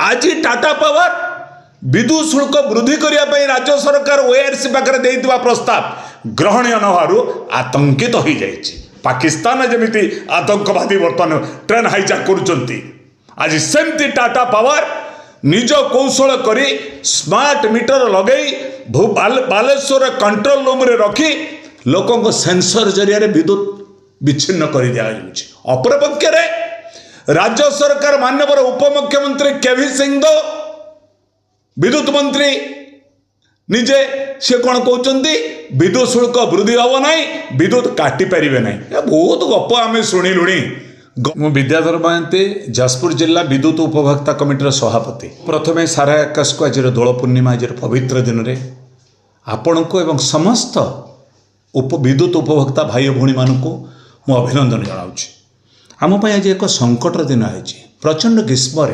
आज टाटा पावर विद्युत शुल्क वृद्धि करने राज्य सरकार ओआरसी पाखे देइथिबा प्रस्ताव ग्रहणीय नहु आतंकित हो जाइए। पाकिस्तान जमीती आतंकवादी बर्तमान ट्रेन हाइजैक करुचंती। आज सेमती टाटा पावर निज कौशल करी स्मार्ट मीटर लगे बालेश्वर कंट्रोल रूम रे रखी लोकों को सेंसर जरिया विद्युत विच्छिन्न कर दिया। अपरपक्ष राज्य सरकार माननीय उपमुख्यमंत्री केवी सिंह विद्युत मंत्री निजे सी कौन कहते विद्युत शुल्क वृद्धि हम ना विद्युत काटी पारे ना। बहुत गप आम शुणिलुणी। विद्याधर महांती जाजपुर जिला विद्युत उपभोक्ता कमिटर सभापति। प्रथमे सारा आकाश को आज दोल पूर्णिमा आज पवित्र दिन में आपण को एवं समस्त विद्युत उपभोक्ता भाई भौणी मानू मु अभिनंदन जनाऊँ। आम आज एक संकटर दिन आई। प्रचंड ग्रीष्म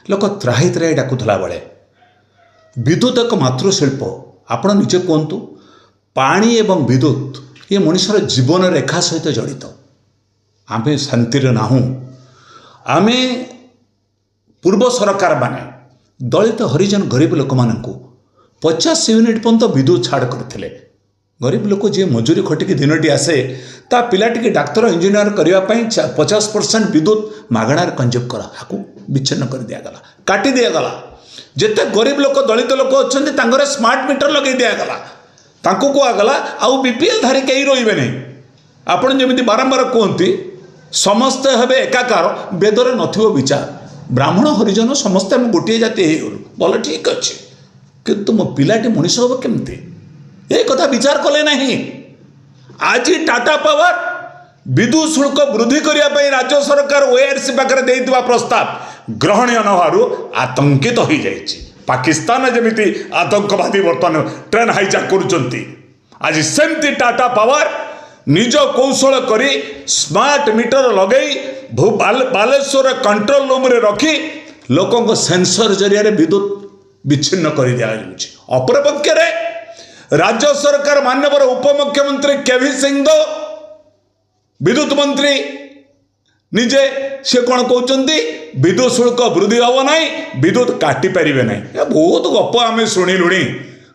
लोक त्राही त्राही डाकुला बेले विद्युत एक मातृशिल्प। आपण निजे कहतु पानी एवं विद्युत ये मनुष्यर जीवन रेखा सहित जड़ित। आम शांति नाहूँ। आम पूर्व सरकार माने दलित हरिजन गरीब लोक मानू 50 यूनिट पर्यंत विद्युत छाड़ करते। गरीब लोक जी मजूरी खटिकी दिनटी आसे ता पिलाटी डाक्तर इंजीनियर करने 50% विद्युत मागणार कंज्यूम करा हाकू विच्छिन्न कर दिगला काटी दिगला। जिते गरीब लोक दलित लोक अच्छा स्मार्ट मीटर लगे दिगला तांको कहगला आउ बीपीएल धारी कहीं रे नहीं। आपड़ जमी बारंबार कहते समस्ते हे एकाकार वेदर नथिबो विचार। ब्राह्मण हरिजन समस्ते आम गोटे जाति होगलु भल ठीक अच्छे किंतु मो पिलाटी मनीष हम केमती ये कथा विचार कले नहीं। आज टाटा पावर विद्युत शुल्क वृद्धि करने राज्य सरकार ओआरसी पाखे देइथिबा प्रस्ताव ग्रहणीय नहु आतंकित हो जाइए। पाकिस्तान जमीती आतंकवादी बर्तमान ट्रेन हाइजैक करुचंती। आज सेमती टाटा पावर निज कौशल करी स्मार्ट मीटर लगे बालेश्वर कंट्रोल रूम रे रखी लोकों को सेंसर जरिया विद्युत विच्छिन्न कर दिया। अपरपक्ष राज्य सरकार माननीय उपमुख्यमंत्री केवी सिंह विद्युत मंत्री निजे सी कौन कहते विद्युत शुल्क वृद्धि हम ना विद्युत काटी पारे ना। बहुत गप आम शुणिलुणी।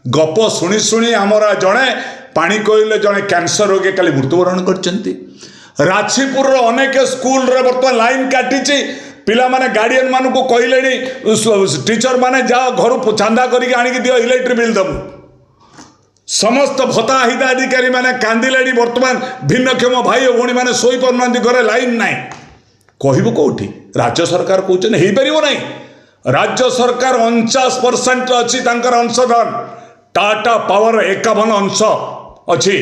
गप शुणी शुणी आमर जड़े पानी कोइले जड़े कैंसर रोगी काली मृत्युवरण कर। राजपुर अनेक स्कूल रे बर्तमान लाइन काटी पिला माने गार्डियन मानू को कहले टीचर माने जाओ घर चांदा करके आनिक दियो इलेक्ट्रिक बिल दबू। समस्त भत्ता हिताधिकारी माने कांदिले बर्तमान भिन्नक्षम भाई भौणी माने सोई पारना घरे लाइन नाई कहबो कौटी। राज्य सरकार कहते हो पार ना। राज्य सरकार 49% अच्छी अंशदान टाटा पावर 51 अंश अच्छी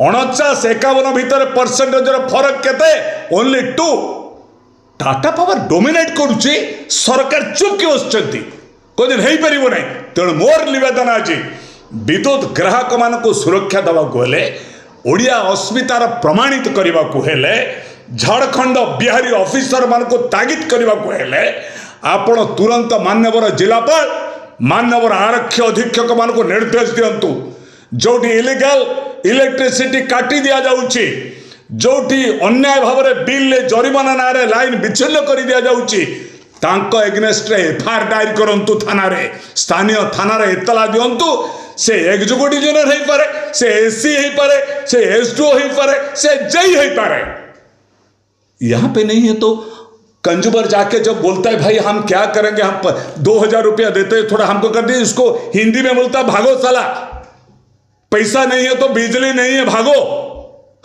49-51 भितर परसेंटेजर फरक केते ओनली 2। टाटा पावर डोमिनेट करुच्ची सरकार चुप कि बसती कहते हो पार ना। तेणु मोर निवेदन आज विद्युत ग्राहक मान सुरक्षा देवाक हेले ओडिया अस्मितार प्रमाणित करने को हेले झारखंड बिहारी ऑफिसर मान को तागिद करने को हेले आपण तुरंत मान्यवर जिलापाल मान्यवर आरक्षी अधीक्षक मान को निर्देश दिंतु। जोटी इलीगल इलेक्ट्रिसिटी काटी दि जाउची जोटी अन्याय भाव में बिल जरिमाना नारे लाइन विच्छिन्न कर दि जाउची तांको एग्नेस्ट रे एफआईआर दायर करंतु थाना रे स्थानीय थाना रे इतला दिंतु। से एग्जीक्यूटिव इंजीनियर हो पारे से एससी हो पारे से एसडीओ हो पारे से जई हो पारे। यहाँ पे नहीं है तो कंज्यूमर जाके जब बोलता है भाई हम क्या करेंगे हम 2000 रुपया देते हैं थोड़ा हमको कर दिए इसको हिंदी में बोलता है भागो साला पैसा नहीं है तो बिजली नहीं है भागो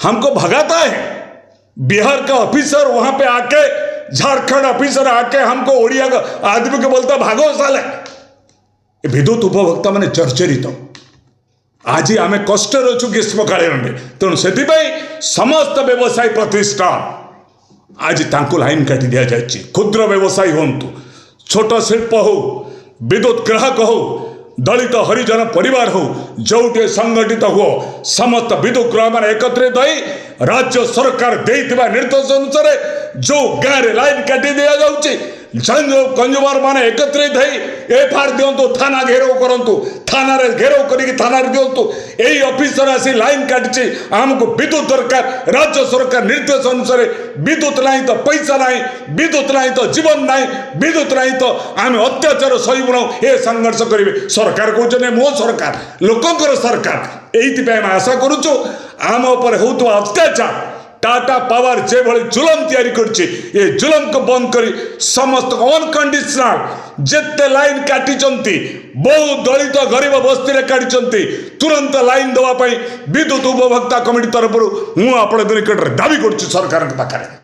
हमको भगाता है। बिहार का ऑफिसर वहां पे आके झारखंड ऑफिसर आके हमको ओडिया का आदमी को बोलता भागो साले। विद्युत उपभोक्ता माने चर्चरित आज आम कष्ट अच्छु ग्रीष्म कालीन तेणु से समस्त व्यवसायी प्रतिष्ठान आज तांको लाइन काटी दि जाए। क्षुद्र व्यवसायी हूँ छोट शिल्प हो विद्युत ग्राहक हो दलित हरिजन परिवार हो जोटे संगठित हो समस्त विद्युत ग्राहक मान एकत्रित हो राज्य सरकार देइथिबा निर्देश अनुसार जो गाँव रे लाइन काटी दि जाउची कंज्यूमर माने एकत्रित हो एफआईआर दिंतु थाना घेराव करंतु थाना रे घेराव करिक थाना दिंतु यही ऑफिसर आसी लाइन काटि आमको विद्युत दरकार राज्य सरकार निर्देश अनुसार विद्युत नहीं तो पैसा नहीं विद्युत नहीं तो जीवन नहीं विद्युत नहीं तो आम अत्याचार सहबुना ये संघर्ष करेंगे सरकार कहते मो सरकार लोकंकर सरकार यही आशा करुचु आम उपर होता अत्याचार टाटा पावर जे भली जुलम तैयारी करछि ये जुलम को बंद करी समस्त अनकंडीशनल जेते लाइन काटी बहु दलित गरीब बस्ती रे काटी तुरंत लाइन दवा विद्युत उपभोक्ता कमिटी तरफ हूँ आपण निकट दाबी कर सरकार पाखे।